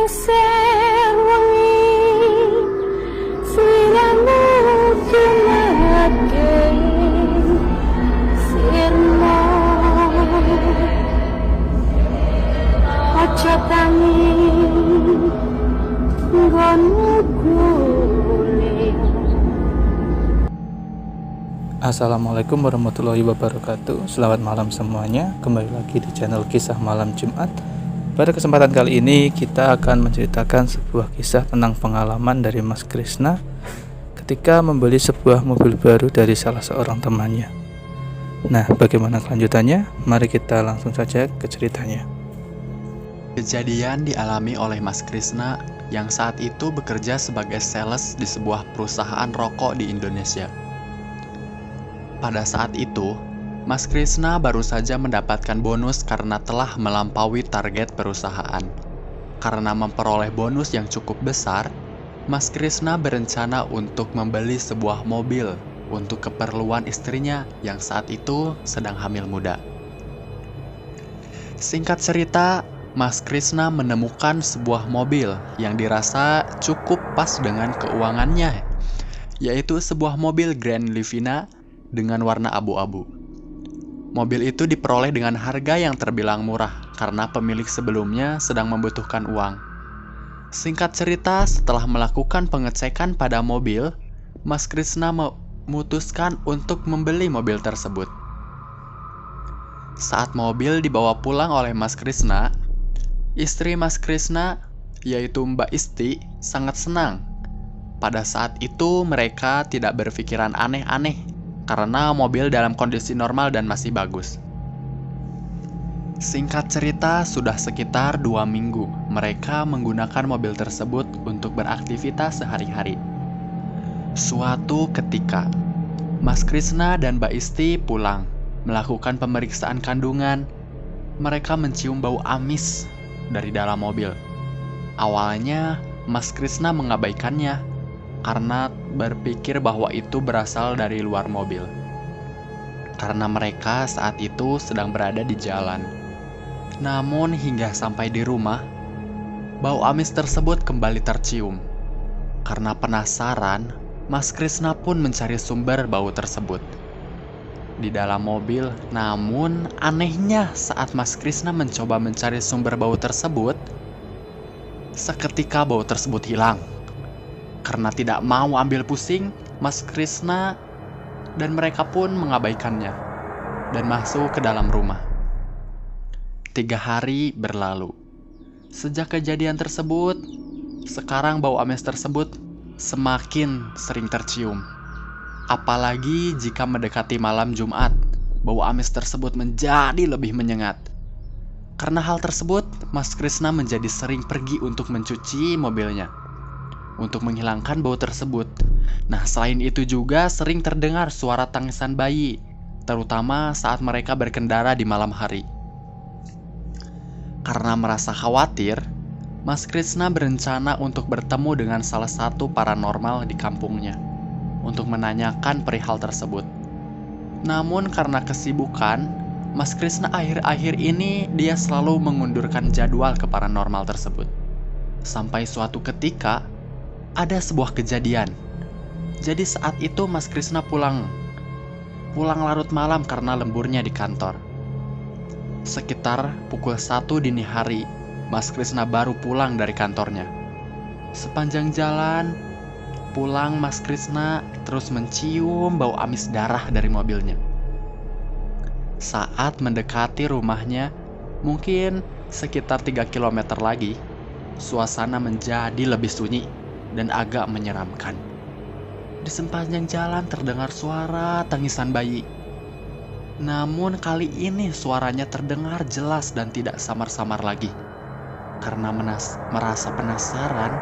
sewangi siramu cumake sirmo ojo tangi nggonmu golek. Assalamualaikum warahmatullahi wabarakatuh. Selamat malam semuanya. Kembali lagi di channel Kisah Malam Jumat. Pada kesempatan kali ini kita akan menceritakan sebuah kisah tentang pengalaman dari Mas Krisna ketika membeli sebuah mobil baru dari salah seorang temannya. Nah, bagaimana kelanjutannya? Mari kita langsung saja ke ceritanya. Kejadian dialami oleh Mas Krisna yang saat itu bekerja sebagai sales di sebuah perusahaan rokok di Indonesia. Pada saat itu, Mas Krisna baru saja mendapatkan bonus karena telah melampaui target perusahaan. Karena memperoleh bonus yang cukup besar, Mas Krisna berencana untuk membeli sebuah mobil untuk keperluan istrinya yang saat itu sedang hamil muda. Singkat cerita, Mas Krisna menemukan sebuah mobil yang dirasa cukup pas dengan keuangannya, yaitu sebuah mobil Grand Livina dengan warna abu-abu. Mobil itu diperoleh dengan harga yang terbilang murah karena pemilik sebelumnya sedang membutuhkan uang. Singkat cerita, setelah melakukan pengecekan pada mobil, Mas Krisna memutuskan untuk membeli mobil tersebut. Saat mobil dibawa pulang oleh Mas Krisna, istri Mas Krisna, yaitu Mbak Isti, sangat senang. Pada saat itu mereka tidak berpikiran aneh-aneh karena mobil dalam kondisi normal dan masih bagus. Singkat cerita, sudah sekitar 2 minggu mereka menggunakan mobil tersebut untuk beraktivitas sehari-hari. Suatu ketika, Mas Krisna dan Mbak Isti pulang melakukan pemeriksaan kandungan. Mereka mencium bau amis dari dalam mobil. Awalnya, Mas Krisna mengabaikannya karena berpikir bahwa itu berasal dari luar mobil. Karena mereka saat itu sedang berada di jalan. Namun hingga sampai di rumah, bau amis tersebut kembali tercium. Karena penasaran, Mas Krisna pun mencari sumber bau tersebut di dalam mobil. Namun anehnya, saat Mas Krisna mencoba mencari sumber bau tersebut, seketika bau tersebut hilang. Karena tidak mau ambil pusing, Mas Krisna dan mereka pun mengabaikannya dan masuk ke dalam rumah. 3 hari berlalu. Sejak kejadian tersebut, sekarang bau amis tersebut semakin sering tercium. Apalagi jika mendekati malam Jumat, bau amis tersebut menjadi lebih menyengat. Karena hal tersebut, Mas Krisna menjadi sering pergi untuk mencuci mobilnya untuk menghilangkan bau tersebut. Nah, selain itu juga sering terdengar suara tangisan bayi, terutama saat mereka berkendara di malam hari. Karena merasa khawatir, Mas Krisna berencana untuk bertemu dengan salah satu paranormal di kampungnya untuk menanyakan perihal tersebut. Namun karena kesibukan, Mas Krisna akhir-akhir ini dia selalu mengundurkan jadwal ke paranormal tersebut. Sampai suatu ketika ada sebuah kejadian. Jadi saat itu Mas Krisna pulang larut malam karena lemburnya di kantor. Sekitar pukul 1 dini hari, Mas Krisna baru pulang dari kantornya. Sepanjang jalan pulang, Mas Krisna terus mencium bau amis darah dari mobilnya. Saat mendekati rumahnya, mungkin sekitar 3 km lagi, suasana menjadi lebih sunyi dan agak menyeramkan. Di sepanjang jalan terdengar suara tangisan bayi. Namun kali ini suaranya terdengar jelas dan tidak samar-samar lagi. Karena merasa penasaran,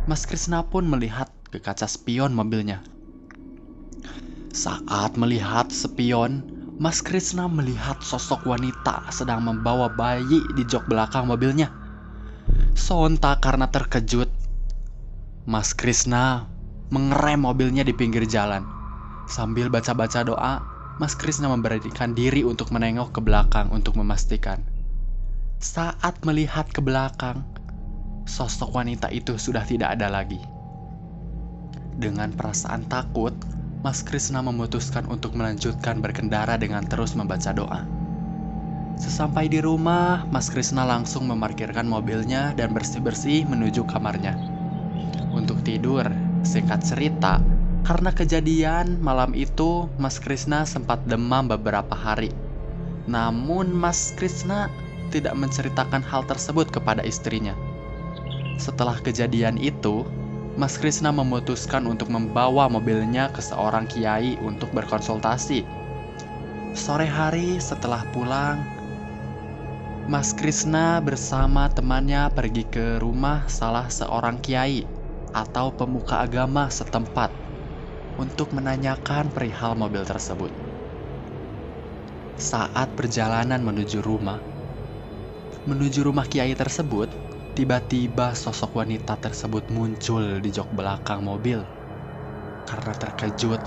Mas Krisna pun melihat ke kaca spion mobilnya. Saat melihat spion, Mas Krisna melihat sosok wanita sedang membawa bayi di jok belakang mobilnya. Sontak karena terkejut, Mas Krisna mengerem mobilnya di pinggir jalan. Sambil baca-baca doa, Mas Krisna memberanikan diri untuk menengok ke belakang untuk memastikan. Saat melihat ke belakang, sosok wanita itu sudah tidak ada lagi. Dengan perasaan takut, Mas Krishna memutuskan untuk melanjutkan berkendara dengan terus membaca doa. Sesampai di rumah, Mas Krishna langsung memarkirkan mobilnya dan bersih-bersih menuju kamarnya. Untuk tidur, singkat cerita, karena kejadian malam itu, Mas Krishna sempat demam beberapa hari. Namun Mas Krishna tidak menceritakan hal tersebut kepada istrinya. Setelah kejadian itu, Mas Krishna memutuskan untuk membawa mobilnya ke seorang kiai untuk berkonsultasi. Sore hari setelah pulang, Mas Krishna bersama temannya pergi ke rumah salah seorang kiai atau pemuka agama setempat untuk menanyakan perihal mobil tersebut. Saat perjalanan menuju rumah kiai tersebut, tiba-tiba sosok wanita tersebut muncul di jok belakang mobil. Karena terkejut,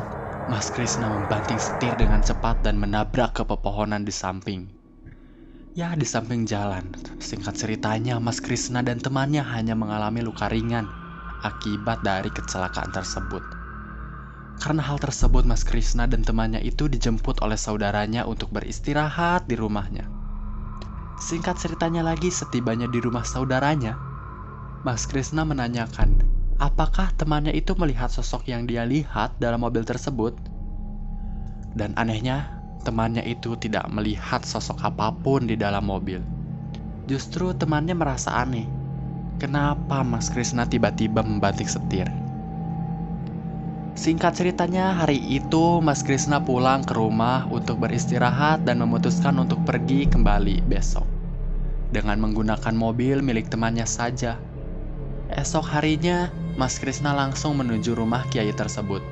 Mas Krishna membanting setir dengan cepat dan menabrak ke pepohonan di samping. Ya, di samping jalan. Singkat ceritanya, Mas Krishna dan temannya hanya mengalami luka ringan akibat dari kecelakaan tersebut. Karena hal tersebut, Mas Krishna dan temannya itu dijemput oleh saudaranya untuk beristirahat di rumahnya. Singkat ceritanya lagi, setibanya di rumah saudaranya, Mas Krishna menanyakan apakah temannya itu melihat sosok yang dia lihat dalam mobil tersebut. Dan anehnya, temannya itu tidak melihat sosok apapun di dalam mobil. Justru temannya merasa aneh, kenapa Mas Krishna tiba-tiba membanting setir. Singkat ceritanya, hari itu Mas Krishna pulang ke rumah untuk beristirahat dan memutuskan untuk pergi kembali besok dengan menggunakan mobil milik temannya saja. Esok harinya, Mas Krishna langsung menuju rumah kiai tersebut.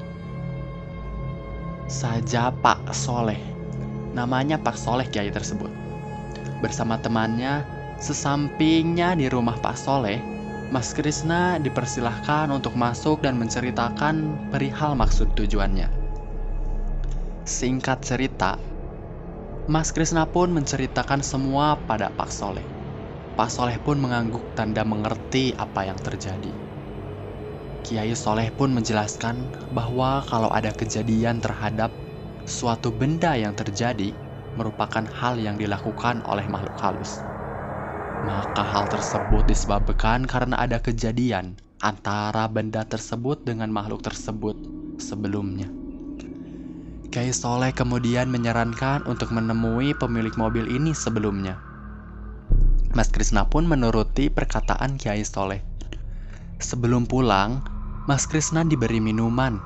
Saja Pak Soleh, namanya Pak Soleh kiai tersebut, bersama temannya. Sesampingnya di rumah Pak Soleh, Mas Krishna dipersilahkan untuk masuk dan menceritakan perihal maksud tujuannya. Singkat cerita, Mas Krishna pun menceritakan semua pada Pak Soleh. Pak Soleh pun mengangguk tanda mengerti apa yang terjadi. Kiai Soleh pun menjelaskan bahwa kalau ada kejadian terhadap suatu benda yang terjadi merupakan hal yang dilakukan oleh makhluk halus. Maka hal tersebut disebabkan karena ada kejadian antara benda tersebut dengan makhluk tersebut sebelumnya. Kiai Soleh kemudian menyarankan untuk menemui pemilik mobil ini sebelumnya. Mas Krishna pun menuruti perkataan Kiai Soleh. Sebelum pulang, Mas Krishna diberi minuman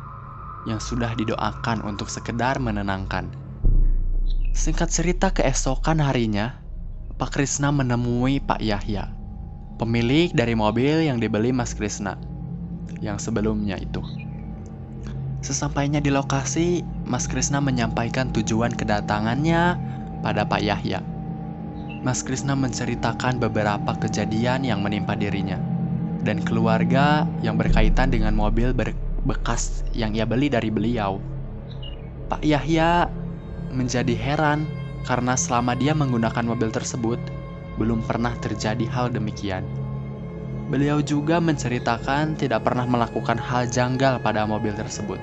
yang sudah didoakan untuk sekedar menenangkan. Singkat cerita, keesokan harinya, Pak Krishna menemui Pak Yahya, pemilik dari mobil yang dibeli Mas Krishna yang sebelumnya itu. Sesampainya di lokasi, Mas Krishna menyampaikan tujuan kedatangannya pada Pak Yahya. Mas Krishna menceritakan beberapa kejadian yang menimpa dirinya dan keluarga yang berkaitan dengan mobil bekas yang ia beli dari beliau. Pak Yahya menjadi heran karena selama dia menggunakan mobil tersebut, belum pernah terjadi hal demikian. Beliau juga menceritakan tidak pernah melakukan hal janggal pada mobil tersebut.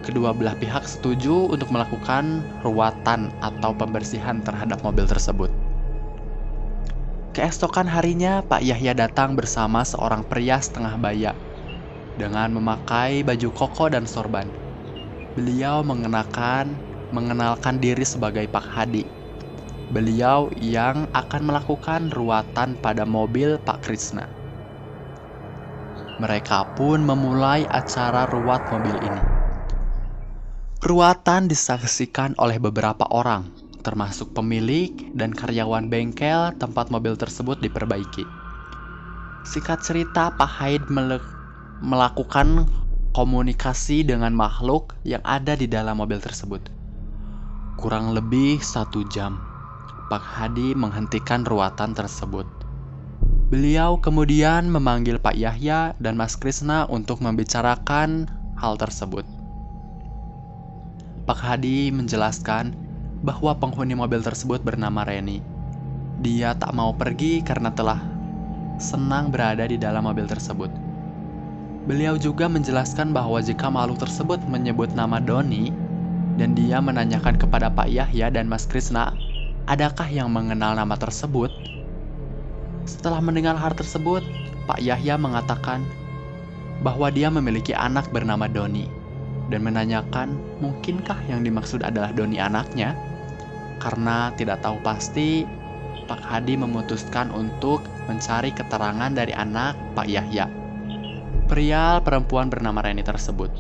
Kedua belah pihak setuju untuk melakukan ruatan atau pembersihan terhadap mobil tersebut. Keesokan harinya, Pak Yahya datang bersama seorang pria setengah baya dengan memakai baju koko dan sorban. Beliau mengenalkan diri sebagai Pak Hadi. Beliau yang akan melakukan ruatan pada mobil Pak Krishna. Mereka pun memulai acara ruat mobil ini. Ruatan disaksikan oleh beberapa orang, termasuk pemilik dan karyawan bengkel tempat mobil tersebut diperbaiki. Singkat cerita, Pak Haid melakukan komunikasi dengan makhluk yang ada di dalam mobil tersebut. Kurang lebih 1 jam, Pak Hadi menghentikan ruatan tersebut. Beliau kemudian memanggil Pak Yahya dan Mas Krishna untuk membicarakan hal tersebut. Pak Hadi menjelaskan bahwa penghuni mobil tersebut bernama Reni. Dia tak mau pergi karena telah senang berada di dalam mobil tersebut. Beliau juga menjelaskan bahwa jika makhluk tersebut menyebut nama Doni dan dia menanyakan kepada Pak Yahya dan Mas Krisna, adakah yang mengenal nama tersebut? Setelah mendengar hal tersebut, Pak Yahya mengatakan bahwa dia memiliki anak bernama Doni dan menanyakan mungkinkah yang dimaksud adalah Doni anaknya. Karena tidak tahu pasti, Pak Hadi memutuskan untuk mencari keterangan dari anak Pak Yahya, perihal perempuan bernama Reni tersebut.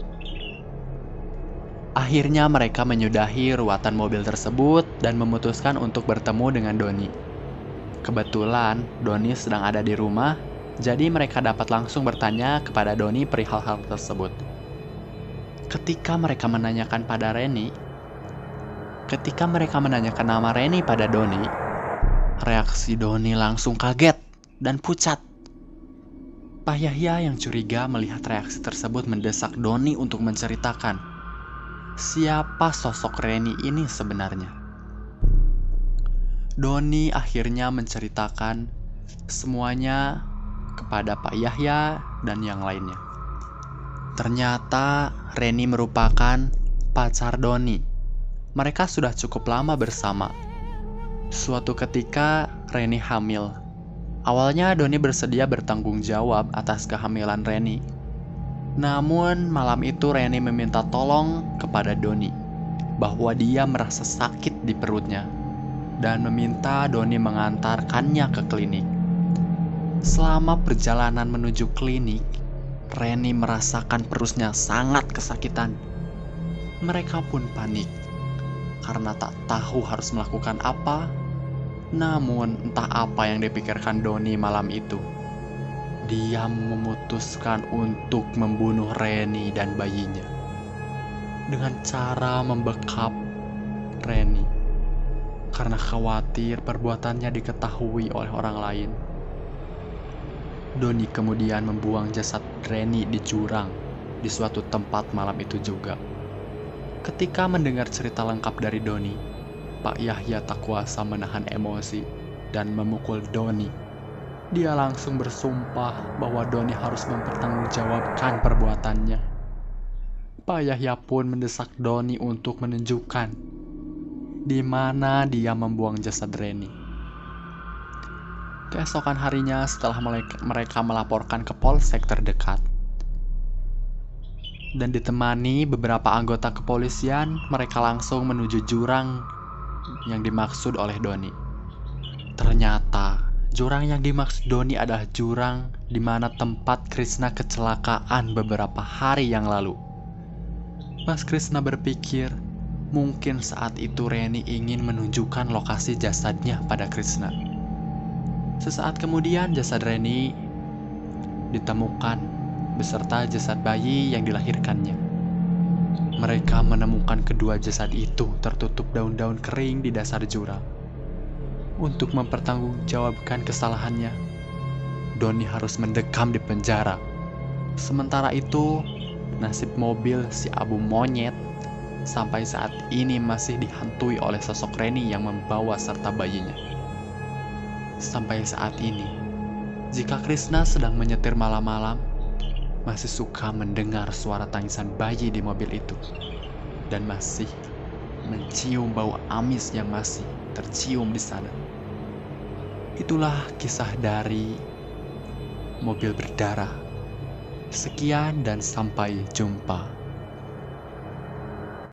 Akhirnya mereka menyudahi ruatan mobil tersebut dan memutuskan untuk bertemu dengan Doni. Kebetulan Doni sedang ada di rumah, jadi mereka dapat langsung bertanya kepada Doni perihal hal tersebut. Ketika mereka menanyakan nama Reni pada Doni, reaksi Doni langsung kaget dan pucat. Pak Yahya yang curiga melihat reaksi tersebut mendesak Doni untuk menceritakan siapa sosok Reni ini sebenarnya. Doni akhirnya menceritakan semuanya kepada Pak Yahya dan yang lainnya. Ternyata Reni merupakan pacar Doni. Mereka sudah cukup lama bersama. Suatu ketika Reni hamil. Awalnya Doni bersedia bertanggung jawab atas kehamilan Reni. Namun malam itu Reni meminta tolong kepada Doni bahwa dia merasa sakit di perutnya dan meminta Doni mengantarkannya ke klinik. Selama perjalanan menuju klinik, Reni merasakan perutnya sangat kesakitan. Mereka pun panik karena tak tahu harus melakukan apa. Namun entah apa yang dipikirkan Doni malam itu. Dia memutuskan untuk membunuh Reni dan bayinya dengan cara membekap Reni karena khawatir perbuatannya diketahui oleh orang lain. Doni kemudian membuang jasad Reni di jurang di suatu tempat malam itu juga. Ketika mendengar cerita lengkap dari Doni, Pak Yahya tak kuasa menahan emosi dan memukul Doni. Dia langsung bersumpah bahwa Doni harus mempertanggungjawabkan perbuatannya. Pak Yahya pun mendesak Doni untuk menunjukkan di mana dia membuang jasad Reni. Keesokan harinya setelah mereka melaporkan ke polsek terdekat dan ditemani beberapa anggota kepolisian, mereka langsung menuju jurang yang dimaksud oleh Doni. Ternyata jurang yang dimaksud Doni adalah jurang di mana tempat Krisna kecelakaan beberapa hari yang lalu. Mas Krisna berpikir mungkin saat itu Reni ingin menunjukkan lokasi jasadnya pada Krisna. Sesaat kemudian jasad Reni ditemukan beserta jasad bayi yang dilahirkannya. Mereka menemukan kedua jasad itu tertutup daun-daun kering di dasar jurang. Untuk mempertanggungjawabkan kesalahannya, Doni harus mendekam di penjara. Sementara itu, nasib mobil si Abu Monyet sampai saat ini masih dihantui oleh sosok Reni yang membawa serta bayinya. Sampai saat ini, jika Krisna sedang menyetir malam-malam, masih suka mendengar suara tangisan bayi di mobil itu dan masih mencium bau amis yang masih tercium di sana. Itulah kisah dari mobil berdarah. Sekian dan sampai jumpa.